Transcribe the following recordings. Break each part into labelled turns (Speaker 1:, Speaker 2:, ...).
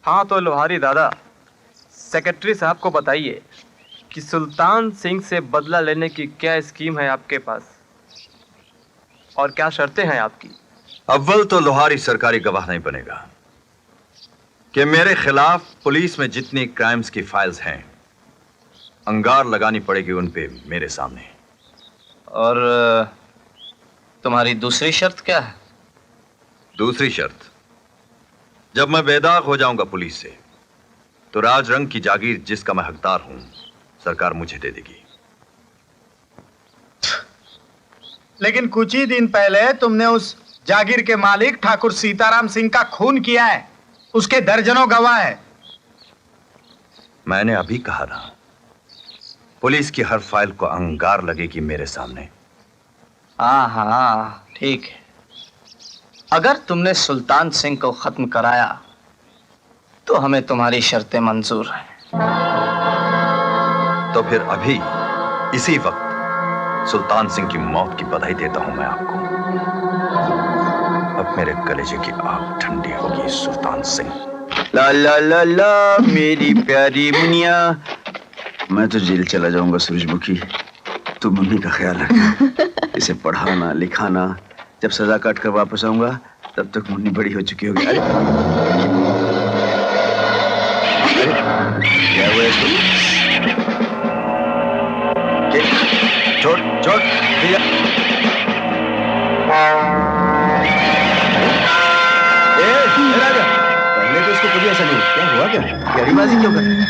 Speaker 1: हाँ तो लोहारी दादा, सेक्रेटरी साहब को बताइए कि सुल्तान सिंह से बदला लेने की क्या स्कीम है आपके पास और क्या शर्तें हैं आपकी।
Speaker 2: अव्वल तो लोहारी सरकारी गवाह नहीं बनेगा कि मेरे खिलाफ पुलिस में जितनी क्राइम्स की फाइल्स हैं अंगार लगानी पड़ेगी उन पे मेरे सामने।
Speaker 3: और तुम्हारी दूसरी शर्त क्या है?
Speaker 2: दूसरी शर्त, जब मैं बेदाग हो जाऊंगा पुलिस से तो राज रंग की जागीर जिसका मैं हकदार हूं सरकार मुझे दे देगी।
Speaker 4: लेकिन कुछ ही दिन पहले तुमने उस जागीर के मालिक ठाकुर सीताराम सिंह का खून किया है, उसके दर्जनों गवाह है।
Speaker 2: मैंने अभी कहा ना, पुलिस की हर फाइल को अंगार लगेगी मेरे सामने।
Speaker 3: हाँ ठीक है। अगर तुमने सुल्तान सिंह को खत्म कराया तो हमें तुम्हारी शर्तें मंजूर हैं।
Speaker 2: तो फिर अभी इसी वक्त सुल्तान सिंह की मौत की बधाई देता हूं मैं आपको। अब मेरे कलेजे की आग ठंडी होगी सुल्तान सिंह।
Speaker 5: ला ला ला ला मेरी प्यारी मुनिया, मैं तो जेल चला जाऊंगा सूरजमुखी, तू मुन्नी का ख्याल रखना, इसे पढ़ाना लिखाना। जब सजा काट कर वापस आऊंगा तब तक मुन्नी बड़ी हो चुकी होगी। अरे क्या हुआ इसको? छोड़ छोड़ भैया। पहले तो इसको कभी ऐसा नहीं, क्या हुआ, क्या गैरीबाजी क्यों कर रही है?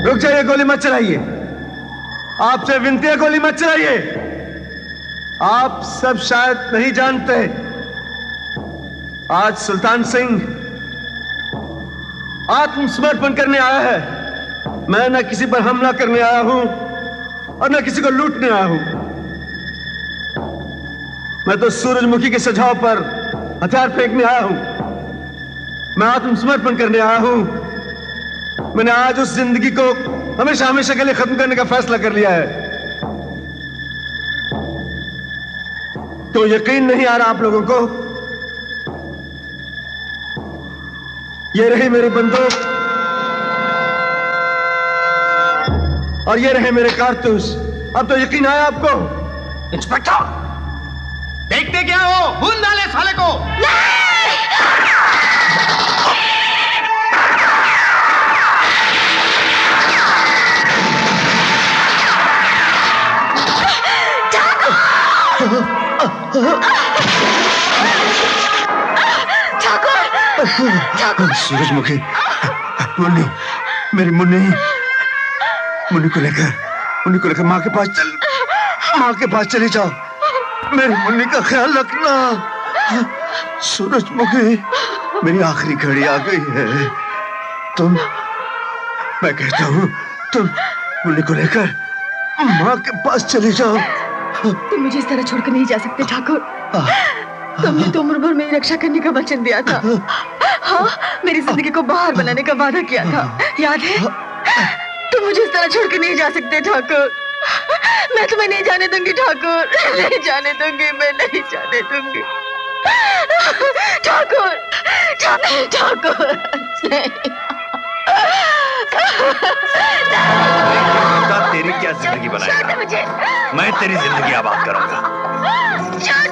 Speaker 6: रुक जाइए, गोली मत चलाइए। आपसे विनती है, गोली मत चलाइए। आप सब शायद नहीं जानते, आज सुल्तान सिंह आत्मसमर्पण करने आया है। मैं न किसी पर हमला करने आया हूं और न किसी को लूटने आया हूं। मैं तो सूरजमुखी के सुझाव पर हथियार फेंकने आया हूं। मैं आत्मसमर्पण करने आया हूं। मैंने आज उस जिंदगी को हमेशा हमेशा के लिए खत्म करने का फैसला कर लिया है। तो यकीन नहीं आ रहा आप लोगों को? ये रही मेरी बंदूक और ये रहे मेरे कारतूस। अब तो यकीन आया आपको?
Speaker 4: इंस्पेक्टर, देखते क्या हो? भून डाले साले को।
Speaker 6: सूरजमुखी, मुन्नी, मेरी मुन्नी, मुन्नी को लेकर माँ के पास चली जाओ। मेरी मुन्नी का ख्याल रखना। सूरजमुखी, मेरी आखिरी घड़ी आ गई है। मैं कहता हूँ तुम मुन्नी को लेकर माँ के पास चली जाओ।
Speaker 7: तुम मुझे इस तरह छोड़कर नहीं जा सकते ठाकुर। तुमने तो उम्र भर मेरी रक्षा करने का वचन दिया था। हाँ, मेरी जिंदगी को बहार बनाने का वादा किया था, याद है? तुम मुझे इस तरह छोड़कर नहीं जा सकते ठाकुर। मैं तुम्हें नहीं जाने दूंगी ठाकुर, नहीं जाने दूंगी, मैं नहीं जाने दूंगी ठाकुर, ठाकुर
Speaker 2: तेरी क्या जिंदगी बनाएगा? मैं तेरी जिंदगी आबाद करूंगा। चल,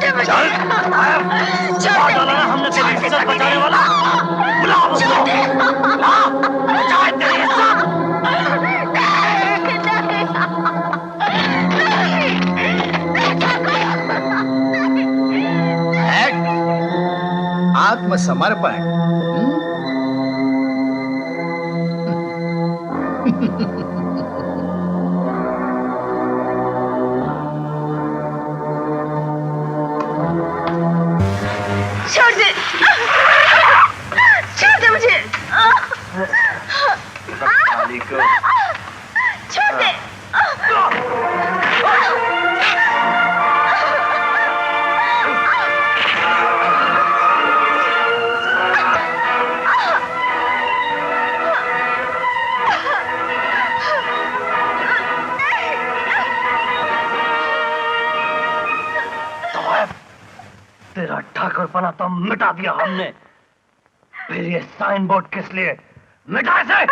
Speaker 2: हमने तेरी इज्जत बचाने वाला। बुलाओ उसको। बचाए तेरी इज्जत।
Speaker 4: आत्मसमर्पण।
Speaker 7: छोड़ दे।
Speaker 8: तेरा ठाकुरपना तो मिटा दिया हमने, फिर ये साइन बोर्ड किस लिए? मिटा इसे!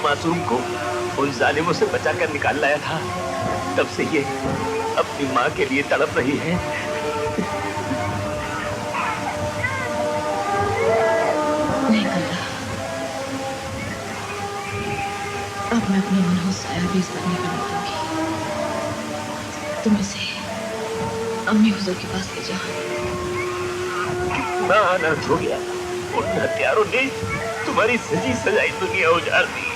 Speaker 9: मासूम को उन जालिमों से बचाकर निकाल लाया था, तब से ये अपनी माँ के लिए तड़प रही है।
Speaker 7: नहीं करता। अब मैं अपने मनों से भी इस पर नहीं करने दूंगी। तुम इसे अम्मी हुजूर के पास ले जाओ।
Speaker 9: कितना अनर्थ हो गया, उन हत्यारों ने तुम्हारी सजी सजाई दुनिया उजाड़ दी।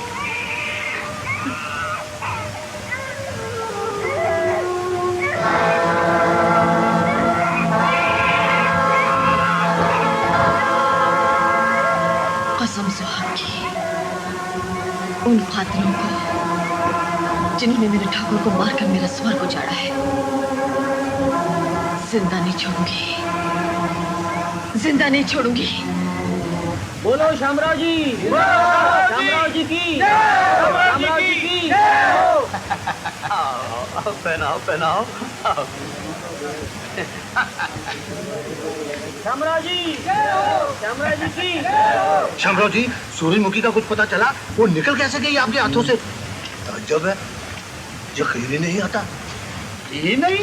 Speaker 7: कसम सुहाग की, उन खातिरों को जिन्होंने मेरे ठाकुर को मारकर मेरा स्वर्ग उजाड़ा है, जिंदा नहीं छोड़ूंगी, जिंदा नहीं छोड़ूंगी।
Speaker 8: बोलो शामराव जी, शामराव जी की, शामराव जी की।
Speaker 9: पहनाओ पहनाओ।
Speaker 8: शामराव जी, शामराव जी की।
Speaker 10: शामराव जी, सूरजमुखी का कुछ पता चला? वो निकल कैसे गई आपके हाथों से? ताज्जुब है, यकीन ही नहीं आता।
Speaker 4: ये नहीं,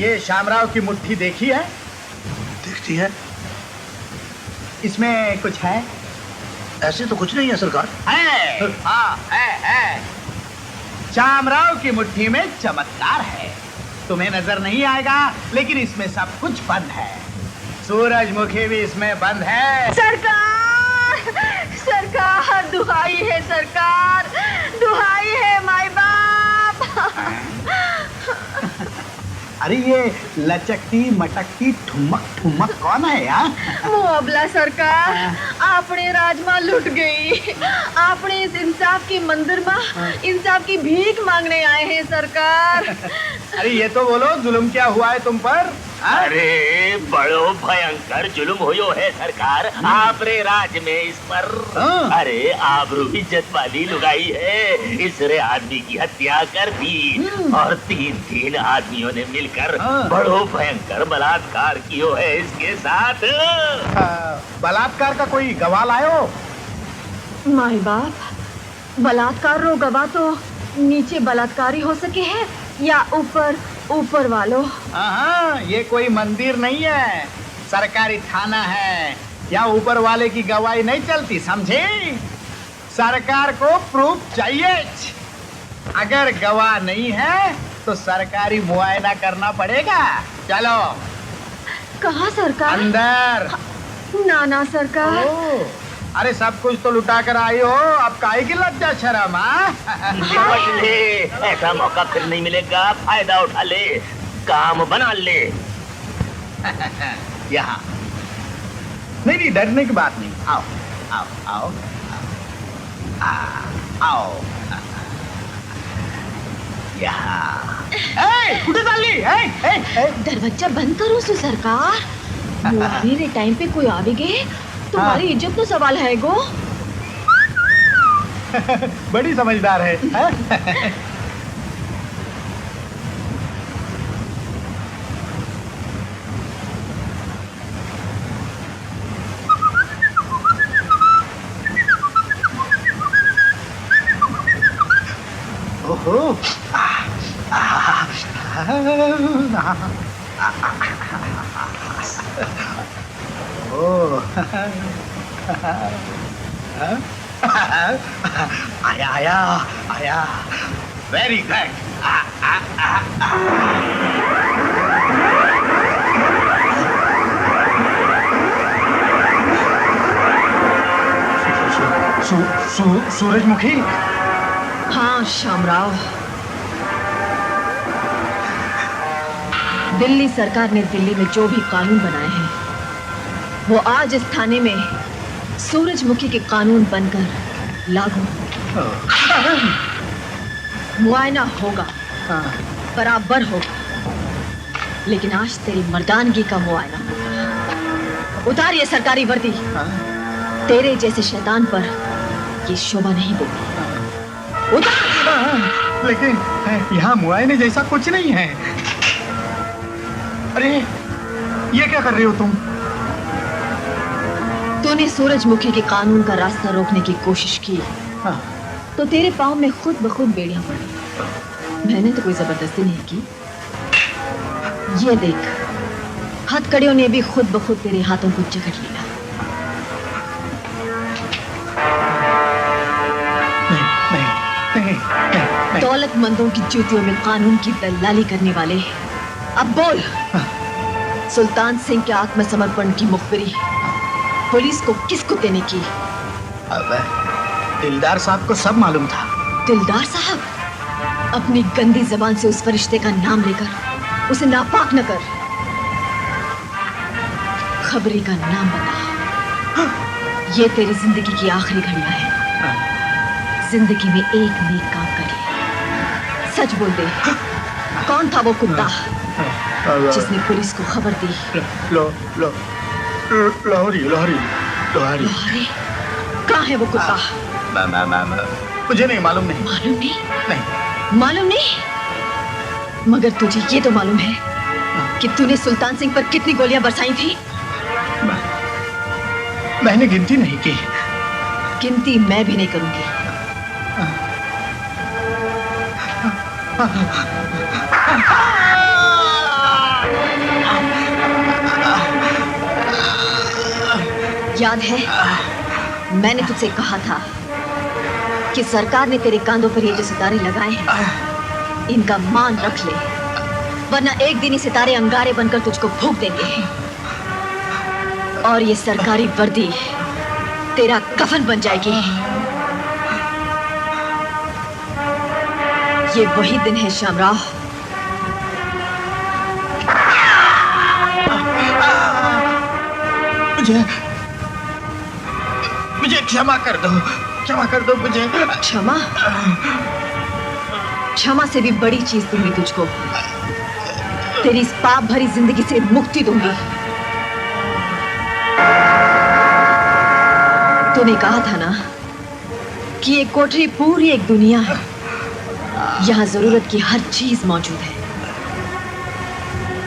Speaker 4: ये शामराव की मुट्ठी देखी है?
Speaker 10: दिखती है।
Speaker 4: इसमें कुछ है?
Speaker 10: ऐसे तो कुछ नहीं है सरकार।
Speaker 4: है, हाँ है। शामराव की मुट्ठी में चमत्कार है, तुम्हें नजर नहीं आएगा, लेकिन इसमें सब कुछ बंद है। सूरजमुखी भी इसमें बंद है।
Speaker 7: सरकार, सरकार, दुहाई है सरकार, दुहाई है माई बाप।
Speaker 4: अरे ये लचकती मटकती ठुमक ठुमक कौन है यार?
Speaker 7: मुआवला सरकार, आपने राजमा लुट गई। आपने इस इंसाफ की मंदिर में इंसाफ की भीख मांगने आए हैं सरकार।
Speaker 4: अरे ये तो बोलो, जुल्म क्या हुआ है तुम पर?
Speaker 9: अरे बड़ो भयंकर जुल्म हुयो है सरकार आपरे राज में इस पर। अरे आबरू इज्जत वाली लुगाई है, इसरे आदमी की हत्या कर दी और तीन आदमियों ने मिलकर बड़ो भयंकर बलात्कार कियो है इसके साथ।
Speaker 4: बलात्कार का कोई गवाह लायो?
Speaker 7: माई बाप, बलात्कार रो गवाह तो नीचे बलात्कारी हो सके है या ऊपर वालों?
Speaker 4: हाँ, ये कोई मंदिर नहीं है, सरकारी थाना है। या ऊपर वाले की गवाही नहीं चलती, समझे? सरकार को प्रूफ चाहिए। अगर गवाह नहीं है तो सरकारी मुआयना करना पड़ेगा। चलो।
Speaker 7: कहाँ सरकार?
Speaker 4: अंदर।
Speaker 7: ना सरकार।
Speaker 4: अरे सब कुछ तो लुटा कर आई हो, अब काहे की लज्जा शर्म?
Speaker 9: समझ ले, ऐसा मौका फिर नहीं मिलेगा, फायदा उठा ले, काम बना ले।
Speaker 4: यहाँ नहीं, डरने की बात नहीं। आओ आओ आओ आओ यहाँ। कुछ डाली?
Speaker 7: दरवाजा बंद करो सु सरकार। मेरे टाइम पे कोई आवे गए तुम्हारी इज्जत तो सवाल है गो।
Speaker 4: बड़ी समझदार है। ओहो। आया। Very good. सूरजमुखी।
Speaker 7: हाँ श्यामराव, दिल्ली सरकार ने दिल्ली में जो भी कानून बनाए हैं वो आज इस थाने में सूरजमुखी के कानून बनकर लागू। मुआयना होगा, बराबर होगा, लेकिन आज तेरी मर्दानगी का मुआयना होगा। उतार ये सरकारी वर्दी। तेरे जैसे शैतान पर ये शोभा नहीं देती। उतार।
Speaker 4: लेकिन यहाँ मुआयने जैसा कुछ नहीं है। अरे ये क्या कर रही हो तुम?
Speaker 7: तूने सूरजमुखी के कानून का रास्ता रोकने की कोशिश की तो तेरे पांव में खुद ब खुद बेड़ियां पड़ी। मैंने तो कोई जबरदस्ती नहीं की। ये देख, हथकड़ियों ने भी खुद ब खुद तेरे हाथों को जकड़ लिया।
Speaker 4: नहीं।
Speaker 7: दौलतमंदों की जूतियों में कानून की दलाली करने वाले, अब बोल, सुल्तान सिंह के आत्मसमर्पण की मुखबिरी पुलिस को किसको देने की?
Speaker 4: दिलदार साहब को सब मालूम था।
Speaker 7: दिलदार साहब? अपनी गंदी जबान से उस फरिश्ते का नाम लेकर उसे नापाक न कर। खबरी का नाम बता। ये तेरी जिंदगी की आखिरी घड़ियां हैं। जिंदगी में एक नेक काम कर ले। सच बोल दे, कौन था वो कुत्ता जिसने पुलिस को खबर दी?
Speaker 4: लोहरी।
Speaker 7: कहाँ है वो कुत्ता?
Speaker 4: मुझे नहीं मालूम। नहीं
Speaker 7: मालूम नहीं? मगर तुझे ये तो मालूम है कि तूने सुल्तान सिंह पर कितनी गोलियां बरसाई थी?
Speaker 4: मैंने गिनती नहीं की।
Speaker 7: गिनती मैं भी नहीं करूंगी। याद है मैंने तुझसे कहा था कि सरकार ने तेरे कांधों पर ये जो सितारे लगाए हैं इनका मान रख ले, वरना एक दिन ये सितारे अंगारे बनकर तुझको फूंक देंगे और ये सरकारी वर्दी तेरा कफन बन जाएगी। ये वही दिन है श्यामराव
Speaker 4: मुझे क्षमा कर दो, क्षमा कर दो मुझे।
Speaker 7: क्षमा? क्षमा से भी बड़ी चीज दूंगी तुझको। तेरी इस पाप भरी जिंदगी से मुक्ति दूंगी। तूने कहा था ना कि ये कोठरी पूरी एक दुनिया है, यहाँ जरूरत की हर चीज मौजूद है।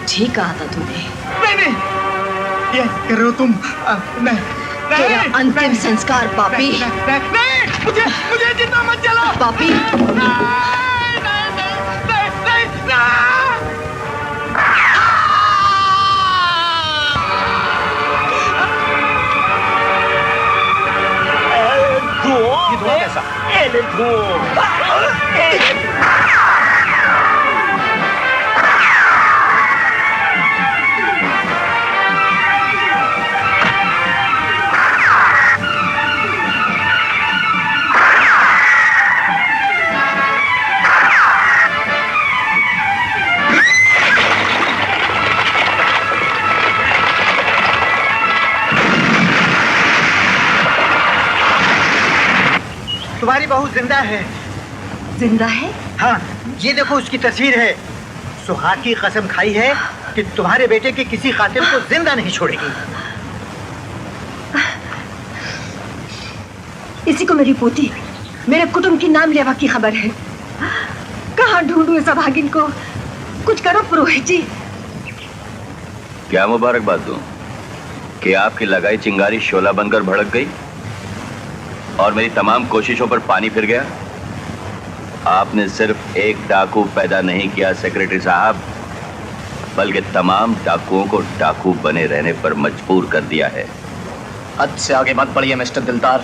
Speaker 7: ठीक कहा था तूने।
Speaker 4: नहीं, ये करो तुम। नहीं,
Speaker 7: तेरा अंतिम संस्कार पापी।
Speaker 4: नहीं, मुझे जिंदा मत जलाओ
Speaker 7: पापी।
Speaker 4: तुम्हारी बहू जिंदा है।
Speaker 7: जिंदा है?
Speaker 4: हाँ, ये देखो उसकी तस्वीर है। सुहाग की कसम खाई है कि तुम्हारे बेटे के किसी कातिल को जिंदा नहीं छोड़ेगी।
Speaker 7: इसी को मेरी पोती, मेरे कुटुंब की नाम लेवा की खबर है। कहाँ ढूंढूं इस अभागिन को? कुछ करो पुरोहित जी।
Speaker 2: क्या मुबारकबाद दूं कि आपकी लगाई चिंगारी शोला बनकर भड़क गई और मेरी तमाम कोशिशों पर पानी फिर गया। आपने सिर्फ एक डाकू पैदा नहीं किया सेक्रेटरी साहब, बल्कि तमाम डाकुओं को डाकू बने रहने पर मजबूर कर दिया है।
Speaker 3: हद से आगे मत बढ़िए मिस्टर दिलदार।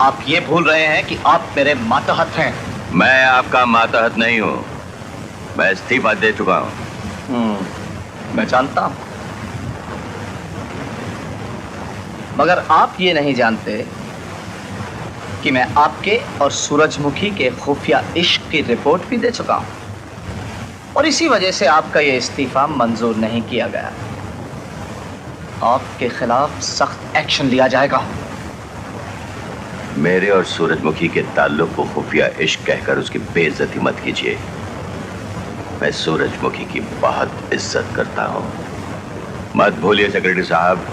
Speaker 3: आप ये भूल रहे हैं कि आप मेरे मातहत हैं।
Speaker 2: मैं आपका मातहत नहीं हूं, मैं इस्तीफा दे चुका हूं।
Speaker 3: मैं जानता हूं, मगर आप ये नहीं जानते कि मैं आपके और सूरजमुखी के खुफिया इश्क की रिपोर्ट भी दे चुका हूं और इसी वजह से आपका ये इस्तीफा मंजूर नहीं किया गया। आपके खिलाफ सख्त एक्शन लिया जाएगा।
Speaker 2: मेरे और सूरजमुखी के ताल्लुक को खुफिया इश्क कहकर उसकी बेइज्जती मत कीजिए। मैं सूरजमुखी की बहुत इज्जत करता हूं। मत भूलिए सेक्रेटरी साहब,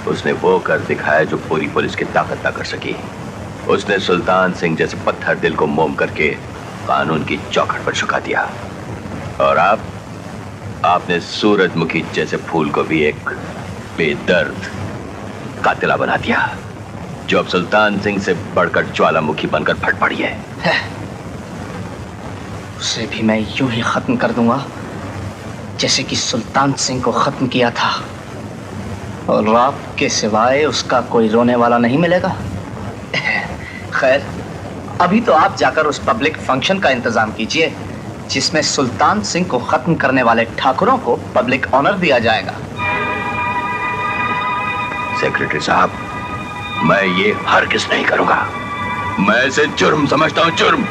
Speaker 2: उसने वो कर दिखाया जो पूरी पुलिस की ताकत ना कर सकी। उसने सुल्तान सिंह जैसे पत्थर दिल को मोम करके कानून की चौखट पर झुका दिया और आपने सूरजमुखी जैसे फूल को भी एक बेदर्द कातिला बना दिया जो अब सुल्तान सिंह से बढ़कर ज्वालामुखी बनकर फट पड़ी है।
Speaker 3: उसे भी मैं यूं ही खत्म कर दूंगा जैसे कि सुल्तान सिंह को खत्म किया था, और आपके सिवाय उसका कोई रोने वाला नहीं मिलेगा। खैर, अभी तो आप जाकर उस पब्लिक फंक्शन का इंतजाम कीजिए जिसमें सुल्तान सिंह को खत्म करने वाले ठाकुरों को पब्लिक ऑनर दिया जाएगा।
Speaker 2: सेक्रेटरी साहब, मैं ये हरगिज़ नहीं करूंगा। मैं इसे जुर्म समझता हूं, जुर्म।